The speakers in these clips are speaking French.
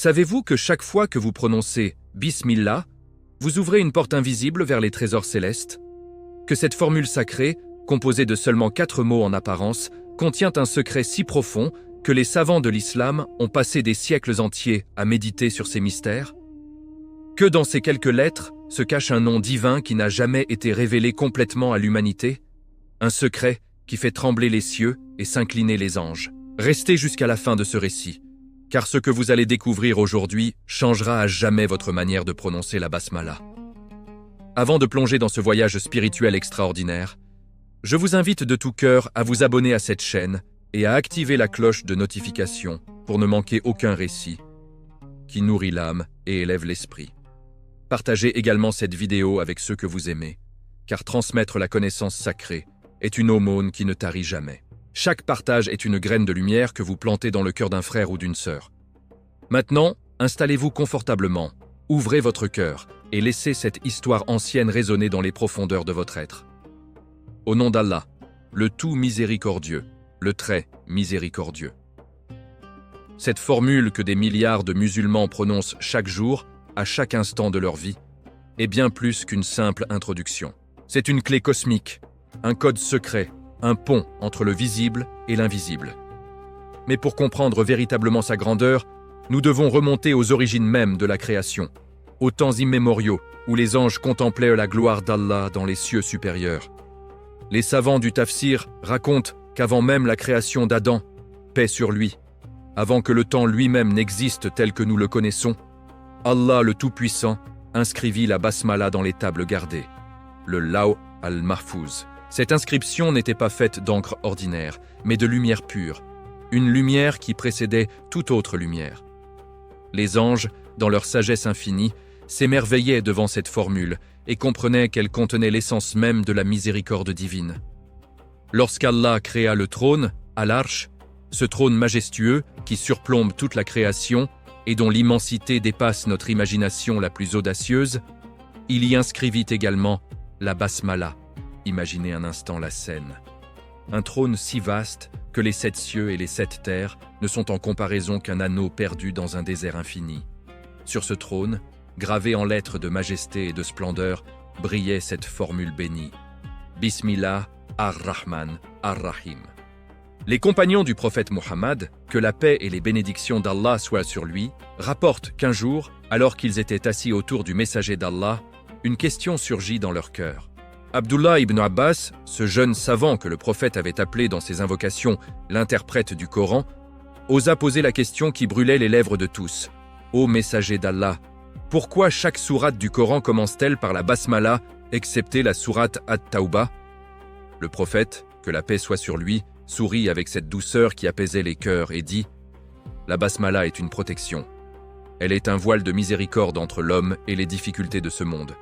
Savez-vous que chaque fois que vous prononcez « Bismillah », vous ouvrez une porte invisible vers les trésors célestes? Que cette formule sacrée, composée de seulement 4 mots en apparence, contient un secret si profond que les savants de l'islam ont passé des siècles entiers à méditer sur ces mystères? Que dans ces quelques lettres se cache un nom divin qui n'a jamais été révélé complètement à l'humanité? Un secret qui fait trembler les cieux et s'incliner les anges. Restez jusqu'à la fin de ce récit, car ce que vous allez découvrir aujourd'hui changera à jamais votre manière de prononcer la basmala. Avant de plonger dans ce voyage spirituel extraordinaire, je vous invite de tout cœur à vous abonner à cette chaîne et à activer la cloche de notification pour ne manquer aucun récit qui nourrit l'âme et élève l'esprit. Partagez également cette vidéo avec ceux que vous aimez, car transmettre la connaissance sacrée est une aumône qui ne tarit jamais. Chaque partage est une graine de lumière que vous plantez dans le cœur d'un frère ou d'une sœur. Maintenant, installez-vous confortablement, ouvrez votre cœur et laissez cette histoire ancienne résonner dans les profondeurs de votre être. Au nom d'Allah, le tout miséricordieux, le très miséricordieux. Cette formule que des milliards de musulmans prononcent chaque jour, à chaque instant de leur vie, est bien plus qu'une simple introduction. C'est une clé cosmique, un code secret, un pont entre le visible et l'invisible. Mais pour comprendre véritablement sa grandeur, nous devons remonter aux origines mêmes de la création, aux temps immémoriaux où les anges contemplaient la gloire d'Allah dans les cieux supérieurs. Les savants du tafsir racontent qu'avant même la création d'Adam, paix sur lui, avant que le temps lui-même n'existe tel que nous le connaissons, Allah le Tout-Puissant inscrivit la basmala dans les tables gardées, le Law al-Mahfouz. Cette inscription n'était pas faite d'encre ordinaire, mais de lumière pure, une lumière qui précédait toute autre lumière. Les anges, dans leur sagesse infinie, s'émerveillaient devant cette formule et comprenaient qu'elle contenait l'essence même de la miséricorde divine. Lorsqu'Allah créa le trône, Al-Arsh, ce trône majestueux qui surplombe toute la création et dont l'immensité dépasse notre imagination la plus audacieuse, il y inscrivit également la basmala. Imaginez un instant la scène. Un trône si vaste que les 7 cieux et les 7 terres ne sont en comparaison qu'un anneau perdu dans un désert infini. Sur ce trône, gravé en lettres de majesté et de splendeur, brillait cette formule bénie. Bismillah ar-Rahman ar-Rahim. Les compagnons du prophète Mohammed, que la paix et les bénédictions d'Allah soient sur lui, rapportent qu'un jour, alors qu'ils étaient assis autour du messager d'Allah, une question surgit dans leur cœur. Abdullah ibn Abbas, ce jeune savant que le prophète avait appelé dans ses invocations l'interprète du Coran, osa poser la question qui brûlait les lèvres de tous. Ô messager d'Allah, pourquoi chaque sourate du Coran commence-t-elle par la basmala, excepté la sourate At-Tawbah? Le prophète, que la paix soit sur lui, sourit avec cette douceur qui apaisait les cœurs et dit « La basmala est une protection. Elle est un voile de miséricorde entre l'homme et les difficultés de ce monde.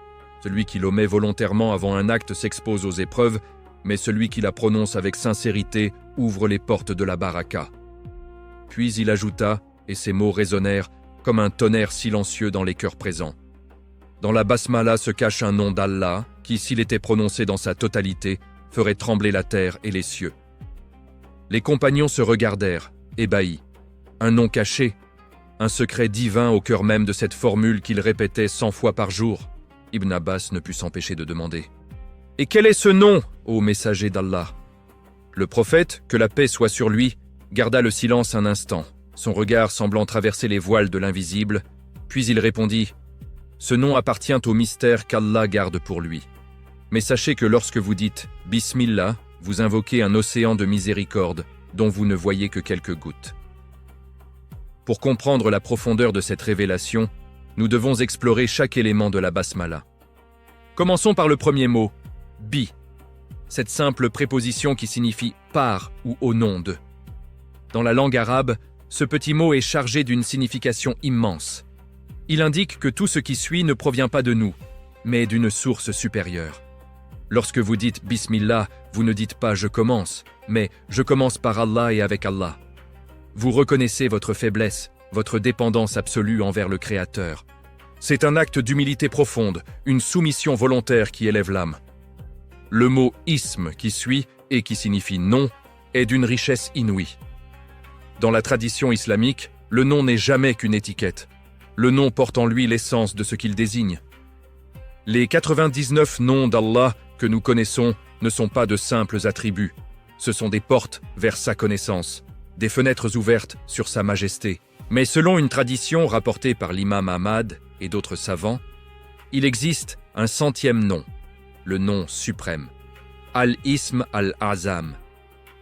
Celui qui l'omet volontairement avant un acte s'expose aux épreuves, mais celui qui la prononce avec sincérité ouvre les portes de la baraka. » Puis il ajouta, et ces mots résonnèrent comme un tonnerre silencieux dans les cœurs présents. Dans la basmala se cache un nom d'Allah qui, s'il était prononcé dans sa totalité, ferait trembler la terre et les cieux. Les compagnons se regardèrent, ébahis. Un nom caché, un secret divin au cœur même de cette formule qu'il répétait 100 fois par jour. Ibn Abbas ne put s'empêcher de demander « Et quel est ce nom, ô messager d'Allah ?» Le prophète, que la paix soit sur lui, garda le silence un instant, son regard semblant traverser les voiles de l'invisible, puis il répondit « Ce nom appartient au mystère qu'Allah garde pour lui. Mais sachez que lorsque vous dites « Bismillah », vous invoquez un océan de miséricorde dont vous ne voyez que quelques gouttes. Pour comprendre la profondeur de cette révélation, nous devons explorer chaque élément de la basmala. Commençons par le premier mot, bi, cette simple préposition qui signifie par ou au nom de. Dans la langue arabe, ce petit mot est chargé d'une signification immense. Il indique que tout ce qui suit ne provient pas de nous, mais d'une source supérieure. Lorsque vous dites Bismillah, vous ne dites pas « je commence », mais « je commence par Allah et avec Allah ». Vous reconnaissez votre faiblesse, votre dépendance absolue envers le Créateur. C'est un acte d'humilité profonde, une soumission volontaire qui élève l'âme. Le mot « ism » qui suit et qui signifie « nom » est d'une richesse inouïe. Dans la tradition islamique, Le nom n'est jamais qu'une étiquette. Le nom porte en lui l'essence de ce qu'il désigne. Les 99 noms d'Allah que nous connaissons ne sont pas de simples attributs. Ce sont des portes vers sa connaissance, des fenêtres ouvertes sur sa majesté. Mais selon une tradition rapportée par l'imam Ahmad et d'autres savants, il existe un 100e nom, le nom suprême, Al-Ism Al-Azam,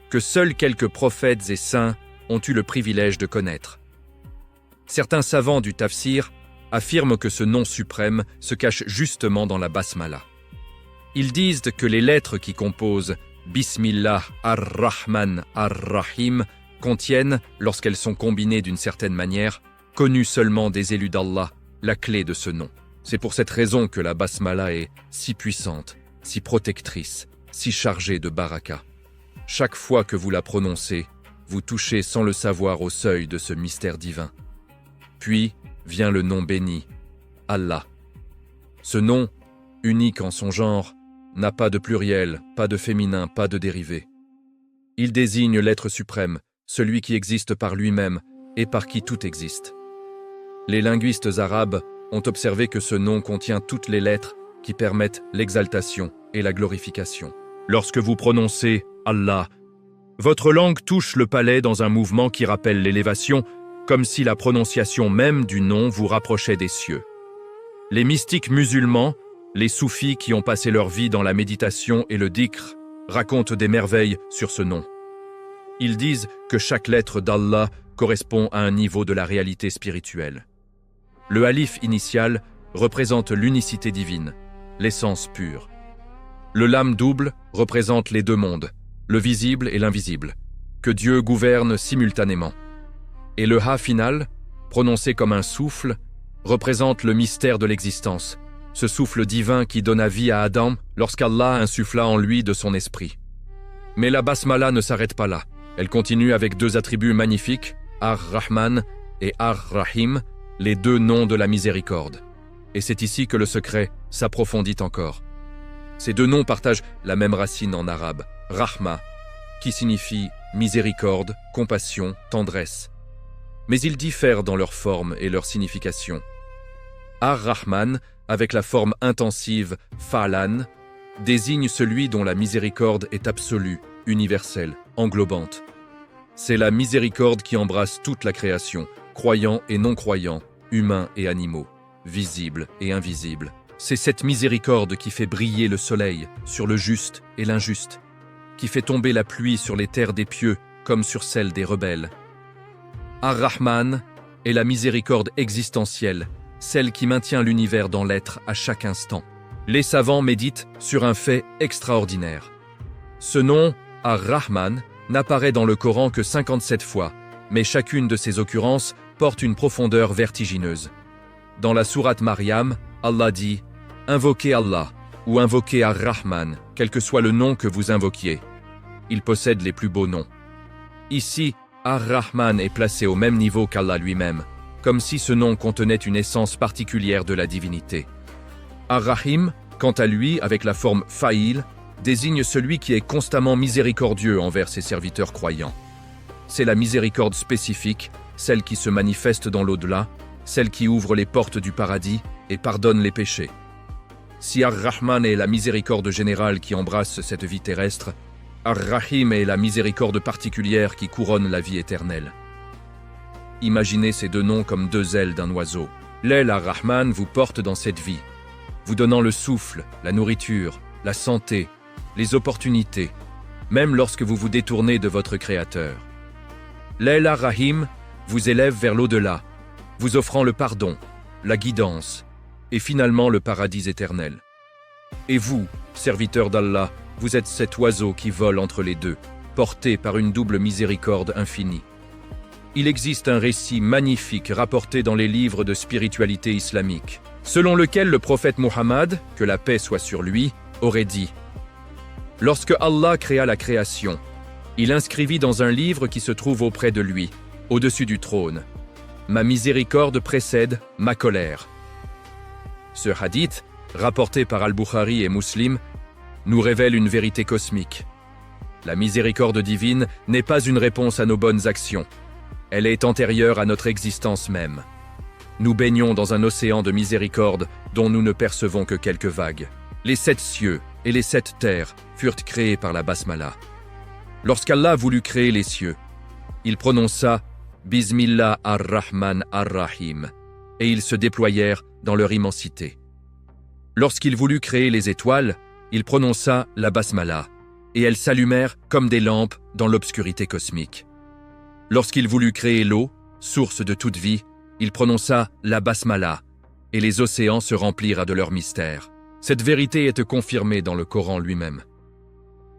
que seuls quelques prophètes et saints ont eu le privilège de connaître. Certains savants du tafsir affirment que ce nom suprême se cache justement dans la basmala. Ils disent que les lettres qui composent Bismillah ar-Rahman ar-Rahim contiennent, lorsqu'elles sont combinées d'une certaine manière, connues seulement des élus d'Allah, la clé de ce nom. C'est pour cette raison que la basmala est si puissante, si protectrice, si chargée de baraka. Chaque fois que vous la prononcez, vous touchez sans le savoir au seuil de ce mystère divin. Puis vient le nom béni, Allah. Ce nom, unique en son genre, n'a pas de pluriel, pas de féminin, pas de dérivé. Il désigne l'être suprême, celui qui existe par lui-même et par qui tout existe. Les linguistes arabes ont observé que ce nom contient toutes les lettres qui permettent l'exaltation et la glorification. Lorsque vous prononcez Allah, votre langue touche le palais dans un mouvement qui rappelle l'élévation, comme si la prononciation même du nom vous rapprochait des cieux. Les mystiques musulmans, les soufis qui ont passé leur vie dans la méditation et le dhikr, racontent des merveilles sur ce nom. Ils disent que chaque lettre d'Allah correspond à un niveau de la réalité spirituelle. Le alif initial représente l'unicité divine, l'essence pure. Le lam double représente les deux mondes, le visible et l'invisible, que Dieu gouverne simultanément. Et le ha final, prononcé comme un souffle, représente le mystère de l'existence, ce souffle divin qui donna vie à Adam lorsqu'Allah insuffla en lui de son esprit. Mais la basmala ne s'arrête pas là. Elle continue avec deux attributs magnifiques, Ar-Rahman et Ar-Rahim, les deux noms de la miséricorde. Et c'est ici que le secret s'approfondit encore. Ces deux noms partagent la même racine en arabe, Rahma, qui signifie miséricorde, compassion, tendresse. Mais ils diffèrent dans leur forme et leur signification. Ar-Rahman, avec la forme intensive Fa'lan, désigne celui dont la miséricorde est absolue, universelle, englobante. C'est la miséricorde qui embrasse toute la création, croyants et non-croyants, humains et animaux, visibles et invisibles. C'est cette miséricorde qui fait briller le soleil sur le juste et l'injuste, qui fait tomber la pluie sur les terres des pieux comme sur celles des rebelles. Ar-Rahman est la miséricorde existentielle, celle qui maintient l'univers dans l'être à chaque instant. Les savants méditent sur un fait extraordinaire. Ce nom, Ar-Rahman, n'apparaît dans le Coran que 57 fois, mais chacune de ces occurrences porte une profondeur vertigineuse. Dans la sourate Maryam, Allah dit « Invoquez Allah » ou « Invoquez Ar-Rahman », quel que soit le nom que vous invoquiez. Il possède les plus beaux noms. Ici, Ar-Rahman est placé au même niveau qu'Allah lui-même, comme si ce nom contenait une essence particulière de la divinité. Ar-Rahim, quant à lui, avec la forme Fa'il, désigne celui qui est constamment miséricordieux envers ses serviteurs croyants. C'est la miséricorde spécifique, celle qui se manifeste dans l'au-delà, celle qui ouvre les portes du paradis et pardonne les péchés. Si Ar-Rahman est la miséricorde générale qui embrasse cette vie terrestre, Ar-Rahim est la miséricorde particulière qui couronne la vie éternelle. Imaginez ces deux noms comme deux ailes d'un oiseau. L'aile Ar-Rahman vous porte dans cette vie, vous donnant le souffle, la nourriture, la santé, les opportunités, même lorsque vous vous détournez de votre Créateur. L'aile Ar-Rahim vous élève vers l'au-delà, vous offrant le pardon, la guidance et finalement le paradis éternel. Et vous, serviteurs d'Allah, vous êtes cet oiseau qui vole entre les deux, porté par une double miséricorde infinie. Il existe un récit magnifique rapporté dans les livres de spiritualité islamique, selon lequel le prophète Muhammad, que la paix soit sur lui, aurait dit « Lorsque Allah créa la création, il inscrivit dans un livre qui se trouve auprès de lui, au-dessus du trône, « Ma miséricorde précède ma colère ». Ce hadith, rapporté par Al-Bukhari et Muslim, nous révèle une vérité cosmique. La miséricorde divine n'est pas une réponse à nos bonnes actions. Elle est antérieure à notre existence même. Nous baignons dans un océan de miséricorde dont nous ne percevons que quelques vagues. Les 7 cieux et les 7 terres furent créés par la basmala. Lorsqu'Allah voulut créer les cieux, il prononça « Bismillah ar-Rahman ar-Rahim » et ils se déployèrent dans leur immensité. Lorsqu'il voulut créer les étoiles, il prononça la basmala et elles s'allumèrent comme des lampes dans l'obscurité cosmique. Lorsqu'il voulut créer l'eau, source de toute vie, il prononça la basmala et les océans se remplirent de leur mystère. Cette vérité est confirmée dans le Coran lui-même.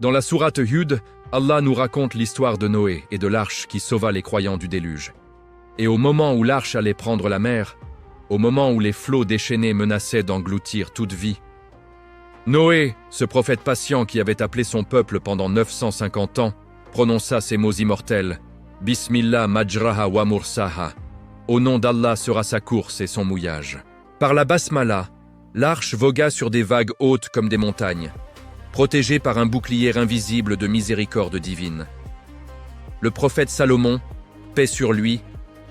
Dans la sourate Hud, Allah nous raconte l'histoire de Noé et de l'arche qui sauva les croyants du déluge. Et au moment où l'arche allait prendre la mer, au moment où les flots déchaînés menaçaient d'engloutir toute vie, Noé, ce prophète patient qui avait appelé son peuple pendant 950 ans, prononça ces mots immortels « Bismillah majraha wa mursaha » Au nom d'Allah sera sa course et son mouillage. Par la basmala, l'arche vogua sur des vagues hautes comme des montagnes, protégée par un bouclier invisible de miséricorde divine. Le prophète Salomon, paix sur lui,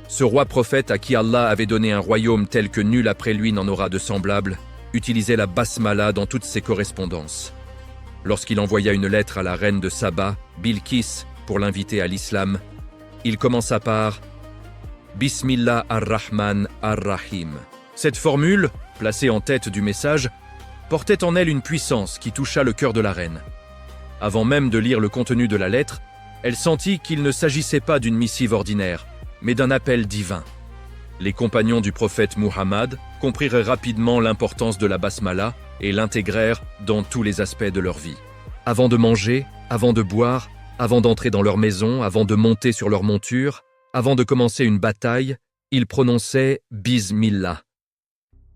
ce roi prophète à qui Allah avait donné un royaume tel que nul après lui n'en aura de semblable, utilisait la basmala dans toutes ses correspondances. Lorsqu'il envoya une lettre à la reine de Saba, Bilqis, pour l'inviter à l'islam, il commença par Bismillah ar-Rahman ar-Rahim. Cette formule, placée en tête du message, portait en elle une puissance qui toucha le cœur de la reine. Avant même de lire le contenu de la lettre, elle sentit qu'il ne s'agissait pas d'une missive ordinaire, mais d'un appel divin. Les compagnons du prophète Muhammad comprirent rapidement l'importance de la basmala et l'intégrèrent dans tous les aspects de leur vie. Avant de manger, avant de boire, avant d'entrer dans leur maison, avant de monter sur leur monture, avant de commencer une bataille, ils prononçaient « Bismillah ».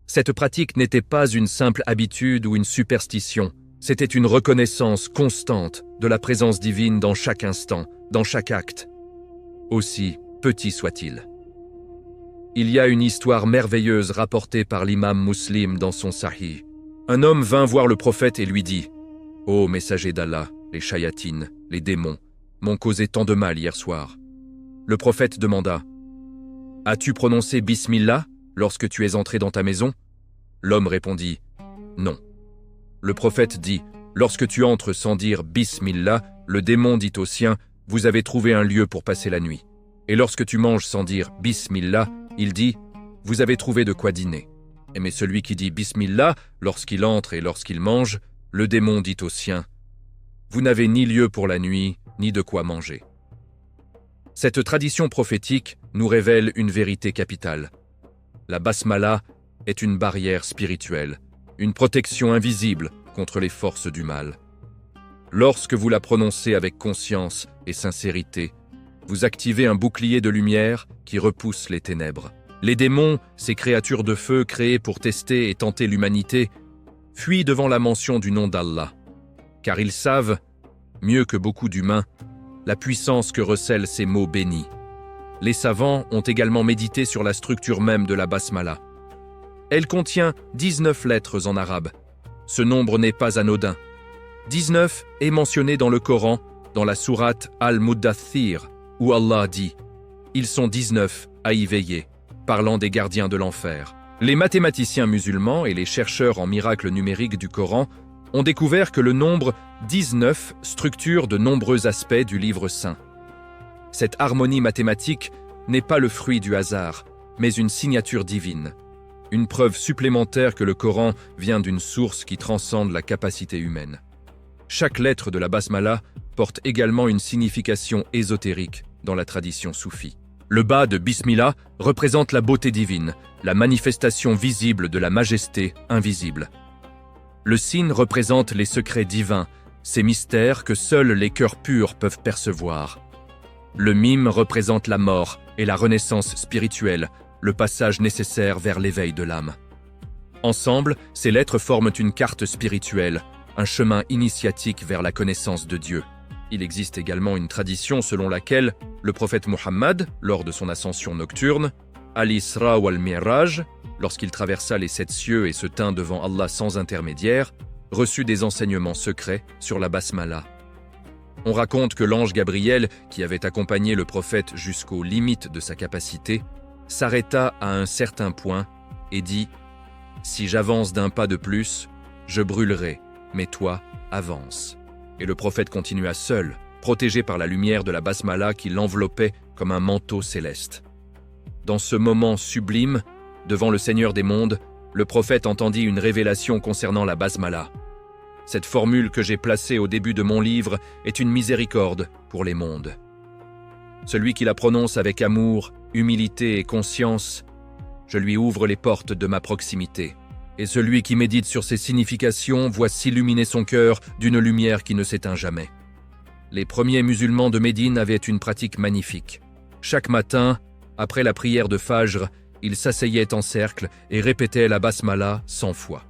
Cette pratique n'était pas une simple habitude ou une superstition, c'était une reconnaissance constante de la présence divine dans chaque instant, dans chaque acte, aussi petit soit-il. Il y a une histoire merveilleuse rapportée par l'imam Muslim dans son Sahih. Un homme vint voir le prophète et lui dit « Ô messager d'Allah, les shayatines, les démons, m'ont causé tant de mal hier soir. » Le prophète demanda « As-tu prononcé Bismillah lorsque tu es entré dans ta maison ?» L'homme répondit « Non. » Le prophète dit « Lorsque tu entres sans dire Bismillah, le démon dit au sien « Vous avez trouvé un lieu pour passer la nuit. » Et lorsque tu manges sans dire Bismillah, il dit « Vous avez trouvé de quoi dîner. » Mais celui qui dit Bismillah lorsqu'il entre et lorsqu'il mange, le démon dit au sien « Vous n'avez ni lieu pour la nuit, ni de quoi manger. » Cette tradition prophétique nous révèle une vérité capitale. La basmala est une barrière spirituelle, une protection invisible contre les forces du mal. Lorsque vous la prononcez avec conscience et sincérité, vous activez un bouclier de lumière qui repousse les ténèbres. Les démons, ces créatures de feu créées pour tester et tenter l'humanité, fuient devant la mention du nom d'Allah, car ils savent, mieux que beaucoup d'humains, la puissance que recèlent ces mots bénis. Les savants ont également médité sur la structure même de la basmala. Elle contient 19 lettres en arabe. Ce nombre n'est pas anodin. 19 est mentionné dans le Coran, dans la sourate Al-Muddathir, où Allah dit « Ils sont 19 à y veiller », parlant des gardiens de l'enfer. Les mathématiciens musulmans et les chercheurs en miracles numériques du Coran ont découvert que le nombre 19 structure de nombreux aspects du livre saint. Cette harmonie mathématique n'est pas le fruit du hasard, mais une signature divine, une preuve supplémentaire que le Coran vient d'une source qui transcende la capacité humaine. Chaque lettre de la basmala porte également une signification ésotérique dans la tradition soufie. Le bas de Bismillah représente la beauté divine, la manifestation visible de la majesté invisible. Le signe représente les secrets divins, ces mystères que seuls les cœurs purs peuvent percevoir. Le mime représente la mort et la renaissance spirituelle, le passage nécessaire vers l'éveil de l'âme. Ensemble, ces lettres forment une carte spirituelle, un chemin initiatique vers la connaissance de Dieu. Il existe également une tradition selon laquelle le prophète Muhammad, lors de son ascension nocturne, Al-Isra wal-Mi'raj, lorsqu'il traversa les 7 cieux et se tint devant Allah sans intermédiaire, reçut des enseignements secrets sur la basmala. On raconte que l'ange Gabriel, qui avait accompagné le prophète jusqu'aux limites de sa capacité, s'arrêta à un certain point et dit « Si j'avance d'un pas de plus, je brûlerai, mais toi, avance. » Et le prophète continua seul, protégé par la lumière de la basmala qui l'enveloppait comme un manteau céleste. Dans ce moment sublime, devant le Seigneur des mondes, le prophète entendit une révélation concernant la basmala. Cette formule que j'ai placée au début de mon livre est une miséricorde pour les mondes. Celui qui la prononce avec amour, humilité et conscience, je lui ouvre les portes de ma proximité. Et celui qui médite sur ses significations voit s'illuminer son cœur d'une lumière qui ne s'éteint jamais. Les premiers musulmans de Médine avaient une pratique magnifique. Chaque matin, après la prière de Fajr, ils s'asseyaient en cercle et répétaient la basmala 100 fois.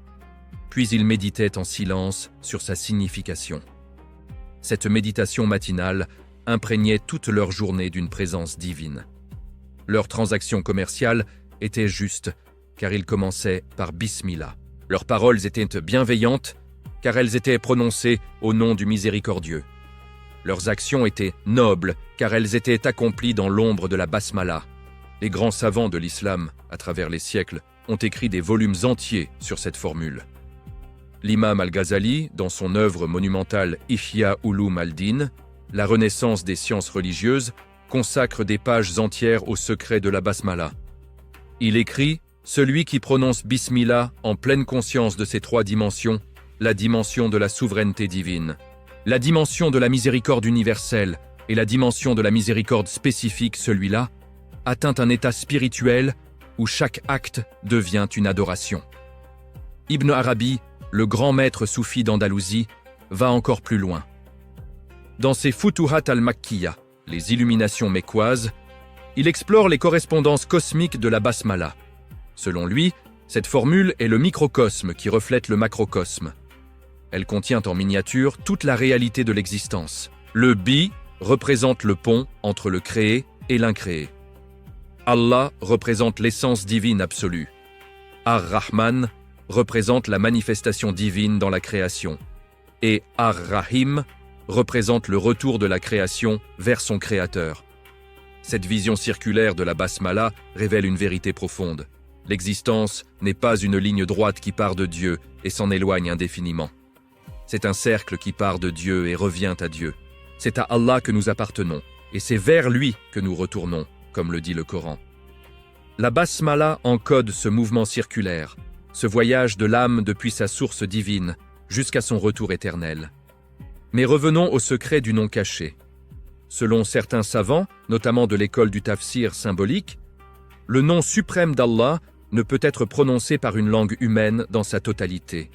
Puis ils méditaient en silence sur sa signification. Cette méditation matinale imprégnait toute leur journée d'une présence divine. Leurs transactions commerciales étaient justes, car ils commençaient par Bismillah. Leurs paroles étaient bienveillantes, car elles étaient prononcées au nom du miséricordieux. Leurs actions étaient nobles, car elles étaient accomplies dans l'ombre de la basmala. Les grands savants de l'islam, à travers les siècles, ont écrit des volumes entiers sur cette formule. L'imam al-Ghazali, dans son œuvre monumentale Ihya Ulum al-Din, La renaissance des sciences religieuses, consacre des pages entières au secret de la basmala. Il écrit « Celui qui prononce Bismillah en pleine conscience de ces trois dimensions, la dimension de la souveraineté divine, la dimension de la miséricorde universelle et la dimension de la miséricorde spécifique, celui-là, atteint un état spirituel où chaque acte devient une adoration. » Ibn Arabi, le grand maître soufi d'Andalousie, va encore plus loin. Dans ses Futuhat al-Makkiyya, les illuminations mécoises, il explore les correspondances cosmiques de la basmala. Selon lui, cette formule est le microcosme qui reflète le macrocosme. Elle contient en miniature toute la réalité de l'existence. Le bi représente le pont entre le créé et l'incréé. Allah représente l'essence divine absolue. Ar-Rahman représente la manifestation divine dans la création. Et Ar-Rahim représente le retour de la création vers son créateur. Cette vision circulaire de la basmala révèle une vérité profonde. L'existence n'est pas une ligne droite qui part de Dieu et s'en éloigne indéfiniment. C'est un cercle qui part de Dieu et revient à Dieu. C'est à Allah que nous appartenons, et c'est vers lui que nous retournons, comme le dit le Coran. La basmala encode ce mouvement circulaire, ce voyage de l'âme depuis sa source divine jusqu'à son retour éternel. Mais revenons au secret du nom caché. Selon certains savants, notamment de l'école du tafsir symbolique, le nom suprême d'Allah ne peut être prononcé par une langue humaine dans sa totalité.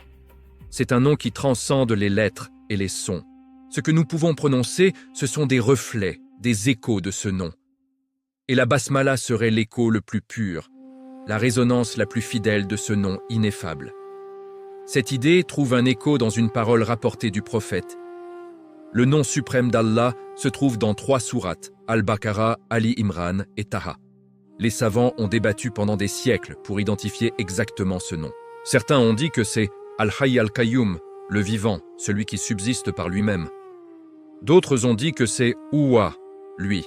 C'est un nom qui transcende les lettres et les sons. Ce que nous pouvons prononcer, ce sont des reflets, des échos de ce nom. Et la basmala serait l'écho le plus pur, la résonance la plus fidèle de ce nom ineffable. Cette idée trouve un écho dans une parole rapportée du prophète. Le nom suprême d'Allah se trouve dans 3 sourates, Al-Baqarah, Ali Imran et Taha. Les savants ont débattu pendant des siècles pour identifier exactement ce nom. Certains ont dit que c'est Al-Hayy al-Qayyum, le vivant, celui qui subsiste par lui-même. D'autres ont dit que c'est Ouwa, lui,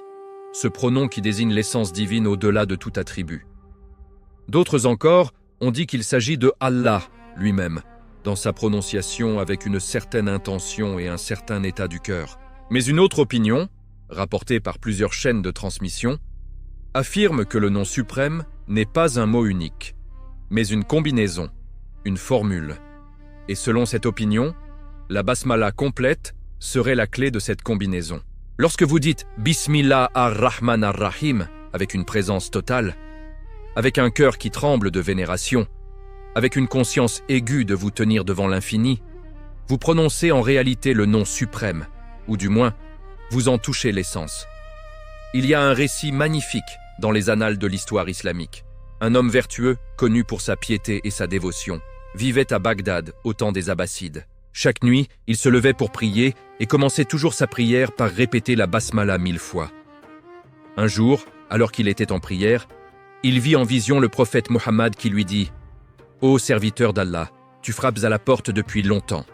ce pronom qui désigne l'essence divine au-delà de tout attribut. D'autres encore ont dit qu'il s'agit de Allah lui-même, dans sa prononciation avec une certaine intention et un certain état du cœur. Mais une autre opinion, rapportée par plusieurs chaînes de transmission, affirme que le nom suprême n'est pas un mot unique, mais une combinaison, une formule. Et selon cette opinion, la basmala complète serait la clé de cette combinaison. Lorsque vous dites « Bismillah ar-Rahman ar-Rahim » avec une présence totale, avec un cœur qui tremble de vénération, avec une conscience aiguë de vous tenir devant l'infini, vous prononcez en réalité le nom suprême, ou du moins, vous en touchez l'essence. Il y a un récit magnifique dans les annales de l'histoire islamique. Un homme vertueux, connu pour sa piété et sa dévotion, vivait à Bagdad au temps des Abbassides. Chaque nuit, il se levait pour prier et commençait toujours sa prière par répéter la basmala 1000 fois. Un jour, alors qu'il était en prière, il vit en vision le prophète Mohammed qui lui dit « Ô serviteur d'Allah, tu frappes à la porte depuis longtemps.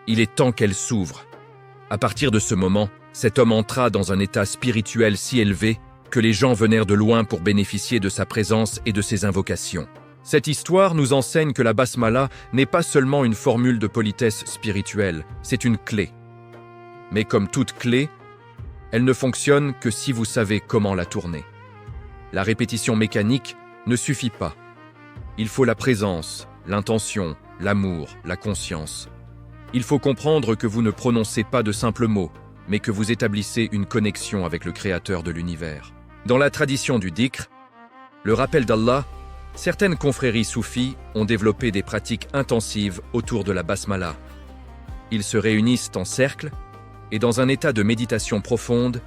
Il est temps qu'elle s'ouvre. » À partir de ce moment, cet homme entra dans un état spirituel si élevé que les gens venèrent de loin pour bénéficier de sa présence et de ses invocations. Cette histoire nous enseigne que la basmala n'est pas seulement une formule de politesse spirituelle, c'est une clé. Mais comme toute clé, elle ne fonctionne que si vous savez comment la tourner. La répétition mécanique ne suffit pas. Il faut la présence, l'intention, l'amour, la conscience. Il faut comprendre que vous ne prononcez pas de simples mots, mais que vous établissez une connexion avec le Créateur de l'univers. Dans la tradition du dhikr, le rappel d'Allah, certaines confréries soufis ont développé des pratiques intensives autour de la basmala. Ils se réunissent en cercle et dans un état de méditation profonde,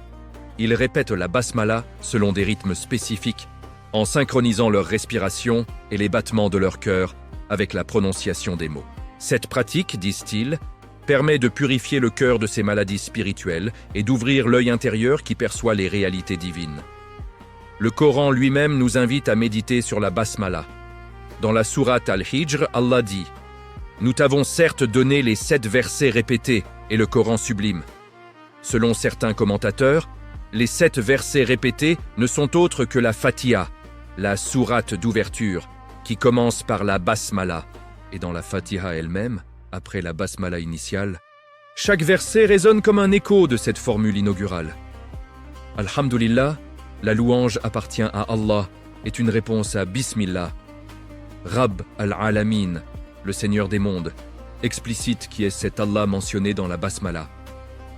ils répètent la basmala selon des rythmes spécifiques, en synchronisant leur respiration et les battements de leur cœur avec la prononciation des mots. Cette pratique, disent-ils, permet de purifier le cœur de ses maladies spirituelles et d'ouvrir l'œil intérieur qui perçoit les réalités divines. Le Coran lui-même nous invite à méditer sur la basmala. Dans la sourate Al-Hijr, Allah dit « Nous t'avons certes donné les 7 versets répétés et le Coran sublime. Selon certains commentateurs, les 7 versets répétés ne sont autres que la Fatiha, la sourate d'ouverture, qui commence par la basmala. Et dans la Fatiha elle-même, après la basmala initiale, chaque verset résonne comme un écho de cette formule inaugurale. Alhamdulillah, la louange appartient à Allah, est une réponse à Bismillah. Rabb al-Alamin, le Seigneur des mondes, explicite qui est cet Allah mentionné dans la basmala.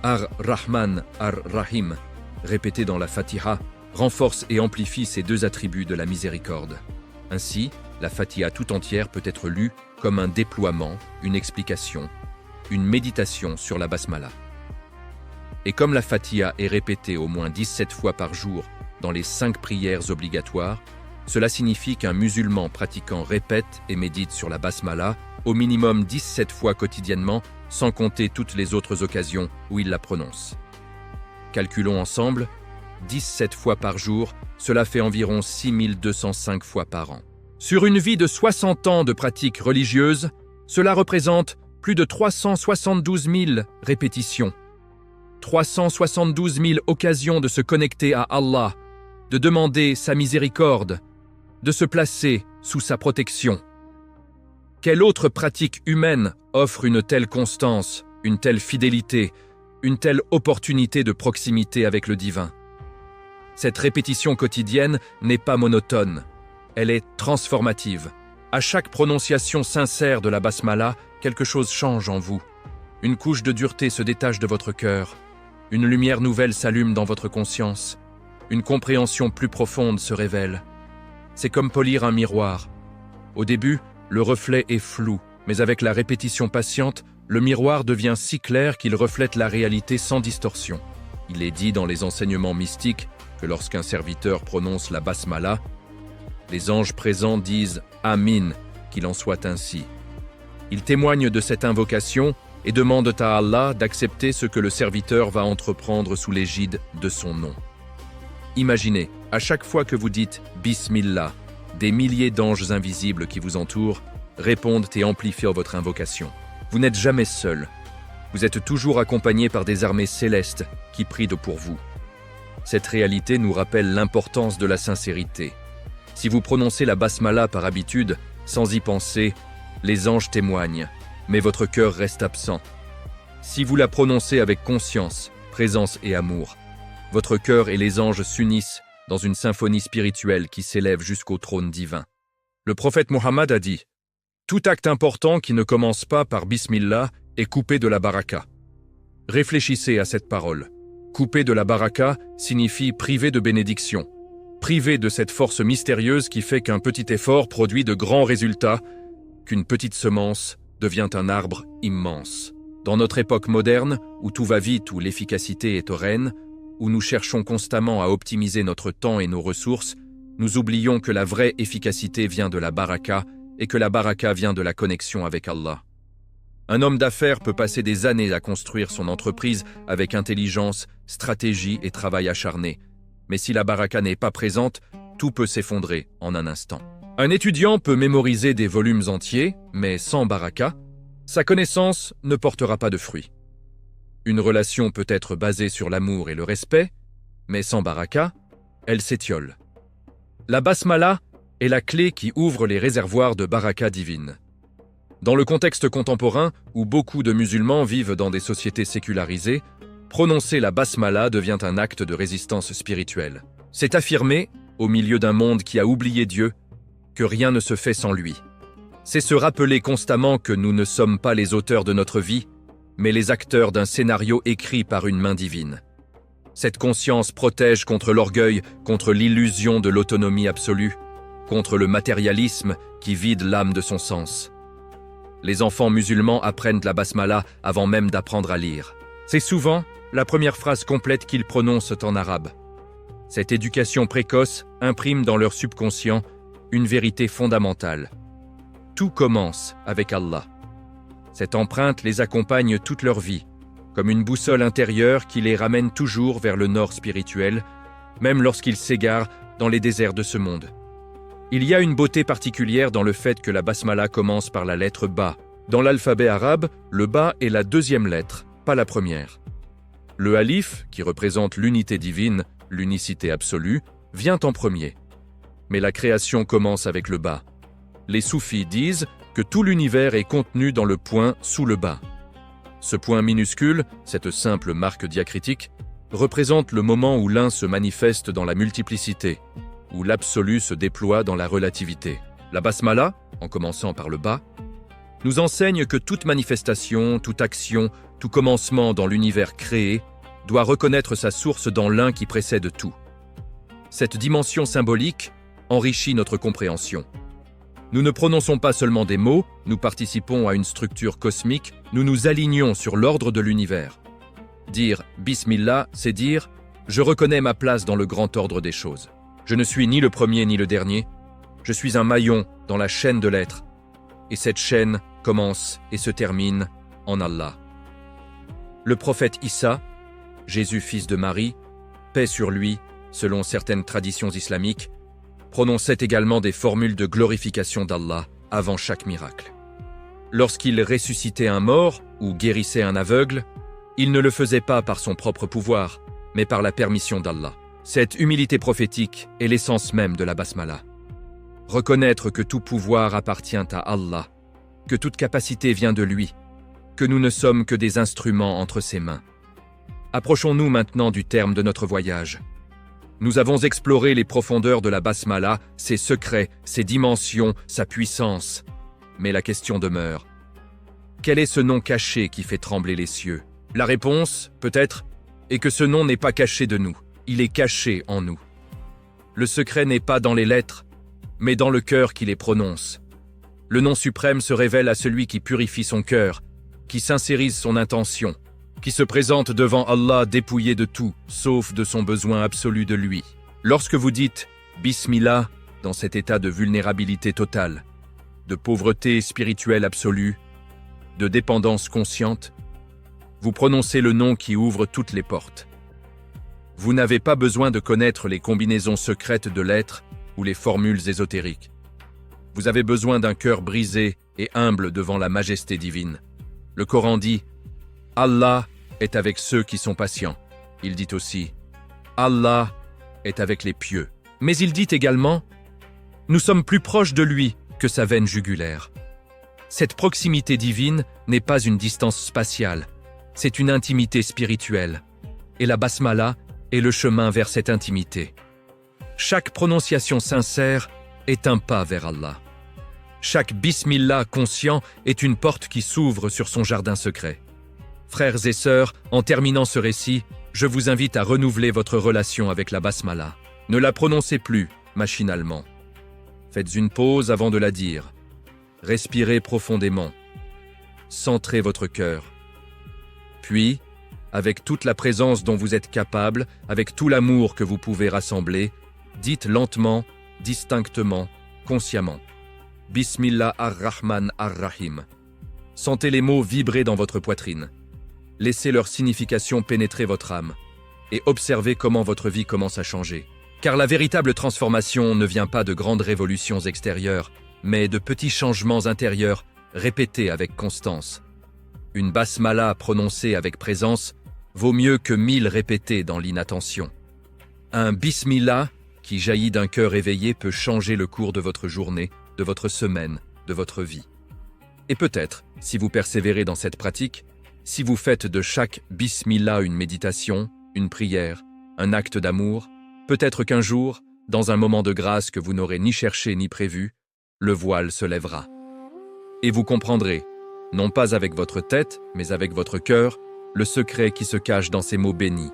Ar-Rahman, Ar-Rahim, répété dans la Fatiha, renforce et amplifie ces 2 attributs de la miséricorde. Ainsi, la Fatiha tout entière peut être lue comme un déploiement, une explication, une méditation sur la basmala. Et comme la Fatiha est répétée au moins 17 fois par jour dans les 5 prières obligatoires, cela signifie qu'un musulman pratiquant répète et médite sur la basmala au minimum 17 fois quotidiennement, sans compter toutes les autres occasions où il la prononce. Calculons ensemble, 17 fois par jour, cela fait environ 6205 fois par an. Sur une vie de 60 ans de pratique religieuse, cela représente plus de 372 000 répétitions. 372 000 occasions de se connecter à Allah, de demander sa miséricorde, de se placer sous sa protection. Quelle autre pratique humaine offre une telle constance, une telle fidélité, une telle opportunité de proximité avec le divin? Cette répétition quotidienne n'est pas monotone, elle est transformative. À chaque prononciation sincère de la basmala, quelque chose change en vous. Une couche de dureté se détache de votre cœur, une lumière nouvelle s'allume dans votre conscience, une compréhension plus profonde se révèle. C'est comme polir un miroir. Au début, le reflet est flou, mais avec la répétition patiente, le miroir devient si clair qu'il reflète la réalité sans distorsion. Il est dit dans les enseignements mystiques que lorsqu'un serviteur prononce la basmala, les anges présents disent « Amin », qu'il en soit ainsi. Ils témoignent de cette invocation et demandent à Allah d'accepter ce que le serviteur va entreprendre sous l'égide de son nom. Imaginez, à chaque fois que vous dites « Bismillah », des milliers d'anges invisibles qui vous entourent répondent et amplifient votre invocation. Vous n'êtes jamais seul. Vous êtes toujours accompagné par des armées célestes qui prient pour vous. Cette réalité nous rappelle l'importance de la sincérité. Si vous prononcez la basmala par habitude, sans y penser, les anges témoignent, mais votre cœur reste absent. Si vous la prononcez avec conscience, présence et amour, votre cœur et les anges s'unissent dans une symphonie spirituelle qui s'élève jusqu'au trône divin. Le prophète Mohammed a dit « Tout acte important qui ne commence pas par Bismillah est coupé de la baraka ». Réfléchissez à cette parole. Couper de la baraka signifie priver de bénédiction, priver de cette force mystérieuse qui fait qu'un petit effort produit de grands résultats, qu'une petite semence devient un arbre immense. Dans notre époque moderne, où tout va vite, où l'efficacité est au règne, où nous cherchons constamment à optimiser notre temps et nos ressources, nous oublions que la vraie efficacité vient de la baraka et que la baraka vient de la connexion avec Allah. Un homme d'affaires peut passer des années à construire son entreprise avec intelligence, stratégie et travail acharné. Mais si la baraka n'est pas présente, tout peut s'effondrer en un instant. Un étudiant peut mémoriser des volumes entiers, mais sans baraka, sa connaissance ne portera pas de fruits. Une relation peut être basée sur l'amour et le respect, mais sans baraka, elle s'étiole. La basmala est la clé qui ouvre les réservoirs de baraka divine. Dans le contexte contemporain, où beaucoup de musulmans vivent dans des sociétés sécularisées, prononcer la basmala devient un acte de résistance spirituelle. C'est affirmer, au milieu d'un monde qui a oublié Dieu, que rien ne se fait sans lui. C'est se rappeler constamment que nous ne sommes pas les auteurs de notre vie, mais les acteurs d'un scénario écrit par une main divine. Cette conscience protège contre l'orgueil, contre l'illusion de l'autonomie absolue, contre le matérialisme qui vide l'âme de son sens. Les enfants musulmans apprennent la basmala avant même d'apprendre à lire. C'est souvent la première phrase complète qu'ils prononcent en arabe. Cette éducation précoce imprime dans leur subconscient une vérité fondamentale. Tout commence avec Allah. Cette empreinte les accompagne toute leur vie, comme une boussole intérieure qui les ramène toujours vers le nord spirituel, même lorsqu'ils s'égarent dans les déserts de ce monde. Il y a une beauté particulière dans le fait que la basmala commence par la lettre Ba. Dans l'alphabet arabe, le Ba est la deuxième lettre, pas la première. Le Alif, qui représente l'unité divine, l'unicité absolue, vient en premier. Mais la création commence avec le Ba. Les soufis disent que tout l'univers est contenu dans le point sous le Ba. Ce point minuscule, cette simple marque diacritique, représente le moment où l'un se manifeste dans la multiplicité, où l'absolu se déploie dans la relativité. La basmala, en commençant par le Ba, nous enseigne que toute manifestation, toute action, tout commencement dans l'univers créé doit reconnaître sa source dans l'un qui précède tout. Cette dimension symbolique enrichit notre compréhension. Nous ne prononçons pas seulement des mots, nous participons à une structure cosmique, nous nous alignons sur l'ordre de l'univers. Dire « Bismillah », c'est dire « Je reconnais ma place dans le grand ordre des choses. Je ne suis ni le premier ni le dernier, je suis un maillon dans la chaîne de l'être, et cette chaîne commence et se termine en Allah. » Le prophète Issa, Jésus fils de Marie, paix sur lui, selon certaines traditions islamiques, prononçait également des formules de glorification d'Allah avant chaque miracle. Lorsqu'il ressuscitait un mort ou guérissait un aveugle, il ne le faisait pas par son propre pouvoir, mais par la permission d'Allah. Cette humilité prophétique est l'essence même de la basmala. Reconnaître que tout pouvoir appartient à Allah, que toute capacité vient de lui, que nous ne sommes que des instruments entre ses mains. Approchons-nous maintenant du terme de notre voyage. Nous avons exploré les profondeurs de la basmala, ses secrets, ses dimensions, sa puissance. Mais la question demeure. Quel est ce nom caché qui fait trembler les cieux? La réponse, peut-être, est que ce nom n'est pas caché de nous. Il est caché en nous. Le secret n'est pas dans les lettres, mais dans le cœur qui les prononce. Le nom suprême se révèle à celui qui purifie son cœur, qui sincérise son intention, qui se présente devant Allah dépouillé de tout, sauf de son besoin absolu de lui. Lorsque vous dites « Bismillah » dans cet état de vulnérabilité totale, de pauvreté spirituelle absolue, de dépendance consciente, vous prononcez le nom qui ouvre toutes les portes. Vous n'avez pas besoin de connaître les combinaisons secrètes de lettres ou les formules ésotériques. Vous avez besoin d'un cœur brisé et humble devant la majesté divine. Le Coran dit « Allah est avec ceux qui sont patients ». Il dit aussi « Allah est avec les pieux ». Mais il dit également « Nous sommes plus proches de lui que sa veine jugulaire ». Cette proximité divine n'est pas une distance spatiale, c'est une intimité spirituelle. Et la basmala est le chemin vers cette intimité. Chaque prononciation sincère est un pas vers Allah. Chaque bismillah conscient est une porte qui s'ouvre sur son jardin secret. Frères et sœurs, en terminant ce récit, je vous invite à renouveler votre relation avec la basmala. Ne la prononcez plus machinalement. Faites une pause avant de la dire. Respirez profondément. Centrez votre cœur. Puis, avec toute la présence dont vous êtes capable, avec tout l'amour que vous pouvez rassembler, dites lentement, distinctement, consciemment. Bismillah ar-Rahman ar-Rahim. Sentez les mots vibrer dans votre poitrine. Laissez leur signification pénétrer votre âme et observez comment votre vie commence à changer. Car la véritable transformation ne vient pas de grandes révolutions extérieures, mais de petits changements intérieurs répétés avec constance. Une basmala prononcée avec présence vaut mieux que 1000 répétés dans l'inattention. Un bismillah qui jaillit d'un cœur éveillé peut changer le cours de votre journée, de votre semaine, de votre vie. Et peut-être, si vous persévérez dans cette pratique, si vous faites de chaque bismillah une méditation, une prière, un acte d'amour, peut-être qu'un jour, dans un moment de grâce que vous n'aurez ni cherché ni prévu, le voile se lèvera. Et vous comprendrez, non pas avec votre tête, mais avec votre cœur, le secret qui se cache dans ces mots bénis.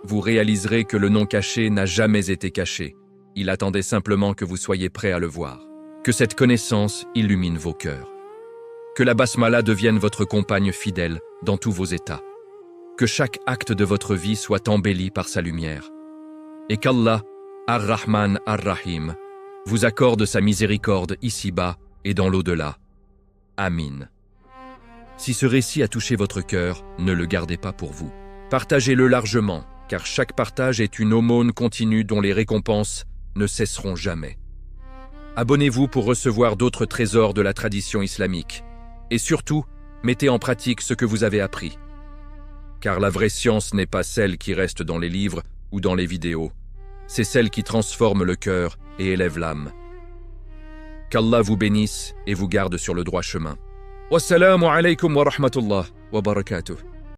Vous réaliserez que le non caché n'a jamais été caché. Il attendait simplement que vous soyez prêts à le voir. Que cette connaissance illumine vos cœurs. Que la basmala devienne votre compagne fidèle dans tous vos états. Que chaque acte de votre vie soit embelli par sa lumière. Et qu'Allah, Ar-Rahman Ar-Rahim, vous accorde sa miséricorde ici-bas et dans l'au-delà. Amin. Si ce récit a touché votre cœur, ne le gardez pas pour vous. Partagez-le largement, car chaque partage est une aumône continue dont les récompenses ne cesseront jamais. Abonnez-vous pour recevoir d'autres trésors de la tradition islamique. Et surtout, mettez en pratique ce que vous avez appris. Car la vraie science n'est pas celle qui reste dans les livres ou dans les vidéos. C'est celle qui transforme le cœur et élève l'âme. Qu'Allah vous bénisse et vous garde sur le droit chemin. Wassalamu alaikum wa rahmatullah wa barakatuh.